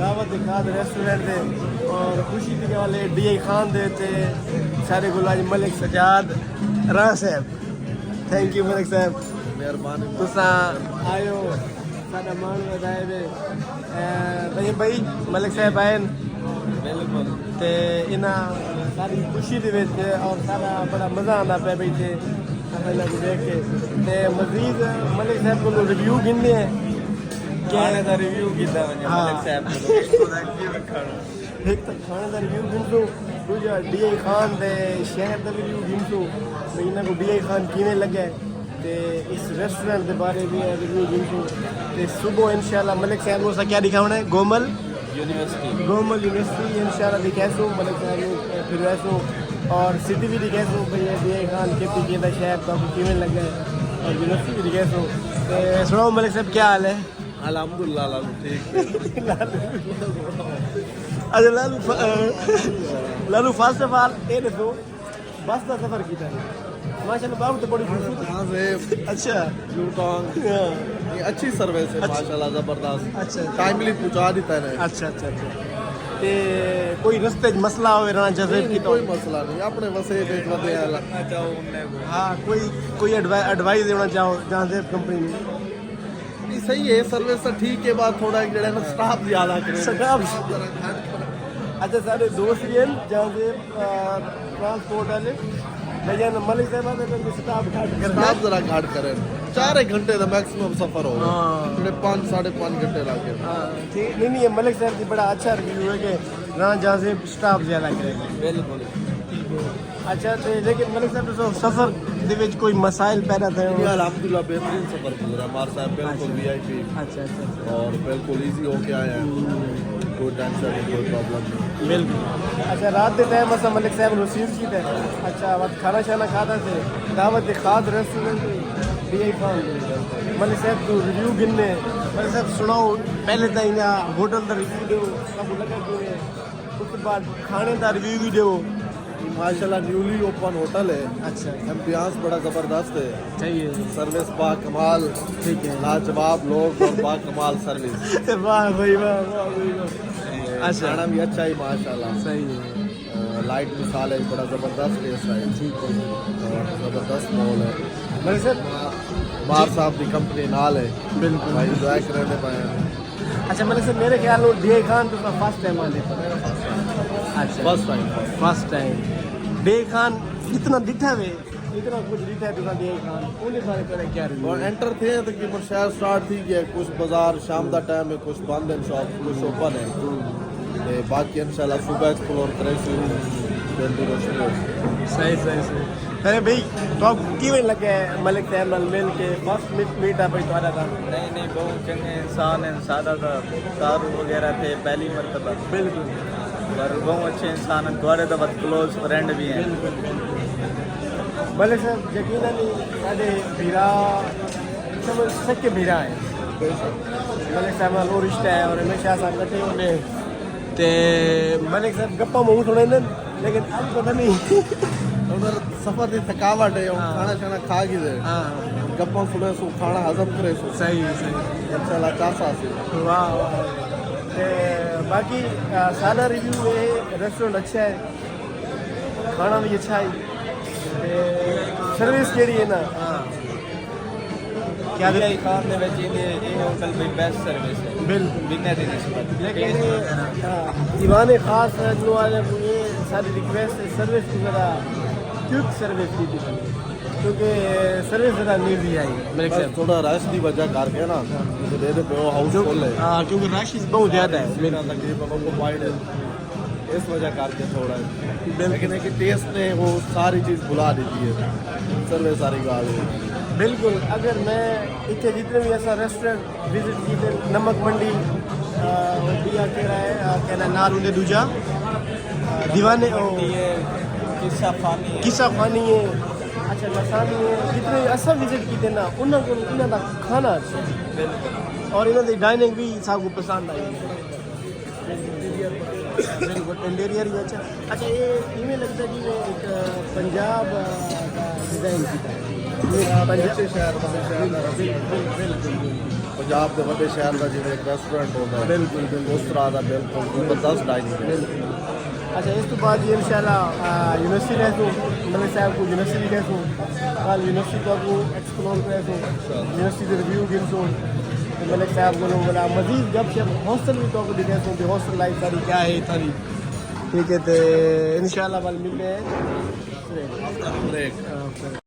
दावत खाद रेस्टोरेंट दे और खुशी दी वाले DI खान दे ते सारे गुलाज मलिक सजाद राणा साहब थैंक यू मलिक साहब मेहरबानी तुसा आयो साडा मान वधाए दे भाई मलिक साहब आए बिल्कुल ते इना सारी खुशी दे विच और सारा बड़ा मजा आंदा पे बैठे पहले को देख के ते मजीद मलिक साहब को रिव्यू गिनने हैं खाने का रिव्यू कीता वने मलिक साहब को एक तो खाने का रिव्यू गिनसो दूजा DI खान दे शहर का रिव्यू गिनसो भाई इन्हां को DI खान किवें लगे ते इस रेस्टोरेंट के बारे में रिव्यू गिनसो ते सुबह इंशाल्लाह मलिक साहब को क्या दिखावना है गोमल यूनिवर्सिटी इंशाल्लाह दिखासो मलिक साहब को फिर वैसो और सिटी भी दिखासो भैया DI खान के पीछे शहर का किवें लगे और यूनिवर्सिटी भी दिखासो ते सुनाओ मलिक साहब क्या हाल है अल्हम्दुलिल्लाह लालू ठीक अच्छा लालू फर्स्ट ऑफ ऑल ये दसो बस का सफर किया माशाल्लाह बाबू तो बड़ी खूबसूरत यहाँ से अच्छा यूटॉन ये अच्छी सर्विस है माशाल्लाह जबरदस्त अच्छा टाइमली पहुंचा देता है अच्छा अच्छा अच्छा ते कोई रस्ते मसला हो राणा जजेब की तो कोई मसला नहीं अपने वसे देख लेते हैं हाँ कोई एडवाइस देना चाहो जजेब कंपनी में सही है सर्विस तो ठीक है बात थोड़ा जड़ा ना स्टाफ ज्यादा करे स्टाफ अच्छा सारे दोस्त भी हैं जजेब ट्रांसपोर्ट वाले लेकिन मलिक साहब स्टाफ स्टाफ जरा घाट करे 4 घंटे का मैक्सिमम सफर हो जेडे 5-5.5 घंटे लगे ठीक नहीं मलिक साहब की बड़ा अच्छा रिव्यू है कि राणा जजेब स्टाफ ज्यादा करेगा बिल्कुल अच्छा तो लेकिन मलिक साहब तो सफर दे विच कोई मसाइल पैदा थे अल्हम्दुलिल्लाह बेहतरीन सफर गुजरा हमारे साहब बिल्कुल VIP अच्छा और बिल्कुल इजी होके आए हैं कोई टेंशन नहीं कोई प्रॉब्लम नहीं बिल्कुल अच्छा रात के टाइम असा मलिक साहब रिसीव की थे अच्छा वक्त खाना शाना खाता थे दावत खाद रेस्टोरेंट DI खान मलिक साहब तो रिव्यू गिनने मलिक साहब सुनाओ पहले तो इन्हें होटल का रिव्यू दो सब लगा क्यों उसके बाद खाने का रिव्यू भी दो माशाल्लाह न्यूली ओपन होटल है अच्छा एम्बियंस बड़ा जबरदस्त है चाहिए सर्विस बा कमाल ठीक है लाजवाब लोग और बा कमाल सर्विस वाह भाई वाह भाई अच्छा खाना भी अच्छा ही माशाल्लाह सही है लाइट मिसाल है बड़ा जबरदस्त टेस्ट है ठीक है और जबरदस्त माहौल है मलिक साहब बार साहब की कंपनी नाल है बिल्कुल भाई एंजॉय करने पाए अच्छा मलिक साहब मेरे ख्याल में DI खान तो फर्स्ट टाइम आने अच्छा फर्स्ट टाइम DI खान इतना दिखा वे इतना कुछ दिखा है दुकान DI खान उन्हें बारे में क्या रिव्यू और एंटर थे तकरीबन शहर स्टार्ट थी गया कुछ बाजार शाम का टाइम है कुछ बंद है शॉप कुछ ओपन है ते बाकी इंशाल्लाह सुबह एक्सप्लोर करें शुरू जल्दी रोशनी हो सही अरे भाई तो आप किवें लगे मलिक साहब नाल मिल के फर्स्ट मीट है भाई तुम्हारा था नहीं बहुत चंगे इंसान है सादा था सारू वगैरह थे पहली मरतबा बिल्कुल पर बहुत अच्छे इंसान हैं तुम्हारे तो बहुत क्लोज फ्रेंड भी हैं मलिक साहब यकीनन साढ़े भीरा सब सच्चे भीरा है मलिक साहब नाल वो रिश्ता है और हमेशा साथ कट्ठे होंगे ते मलिक साहब गप्पा मूंह सुने लेकिन अब पता नहीं उधर सफर की थकावट है खाना शाना खा गए गप्पा सुने सो खाना हजम करे सो सही इंशाल्लाह चासा से वाह ते बाकी सादा रिव्यू है रेस्टोरेंट अच्छा है खाना भी अच्छा है सर्विस केड़ी है ना क्या DI खान ने वैसे ये होटल में बेस्ट सर्विस है बिल्कुल बिना देने से लेकिन दीवान खास वाले ये सारी रिक्वेस्ट है सर्विस की ज़रा क्विक सर्विस की थी क्योंकि सर्विस ज़रा नहीं दी आई मेरे ख्याल थोड़ा रश की वजह करके ना तो दे दे हाउस फुल है हाँ क्योंकि रश बहुत ज़्यादा है मेरा तकरीबन को वाइड है इस वजह करके थोड़ा लेकिन है कि टेस्ट ने वो सारी चीज़ भुला देती है सर्विस सारी गाल है बिल्कुल अगर मैं इतने जितने भी ऐसा रेस्टोरेंट विजिट की थे नमक मंडी दिया के रहा है कहना नाल उन्हें दूजा दीवाने किस्सा खानी है अच्छा लसानी है जितने असा विजिट की थे ना उन्होंने खाना अच्छा और इन्होंने डाइनिंग भी सबको पसंद आई बिल्कुल इंटीरियर भी अच्छा ये इवें लगता जी एक पंजाब का डिज़ाइन की अच्छे शहर पंजाब के बड़े शहर का जिवें एक रेस्टोरेंट होता है बिल्कुल बिल्कुल उस तरह का बिल्कुल जबरदस्त डाइनिंग है अच्छा इस तो बाद ये इंशाल्लाह यूनिवर्सिटी रह तो मलिक साहब को यूनिवर्सिटी रह तो कल यूनिवर्सिटी को एक्सप्लोर करे तो यूनिवर्सिटी रिव्यू गिन तो मलिक साहब को बोला मजीद जब शब हॉस्टल भी तो दिखे तो हॉस्टल लाइफ सारी क्या है थारी ठीक है तो इंशाल्लाह वाल मिलते हैं ब्रेक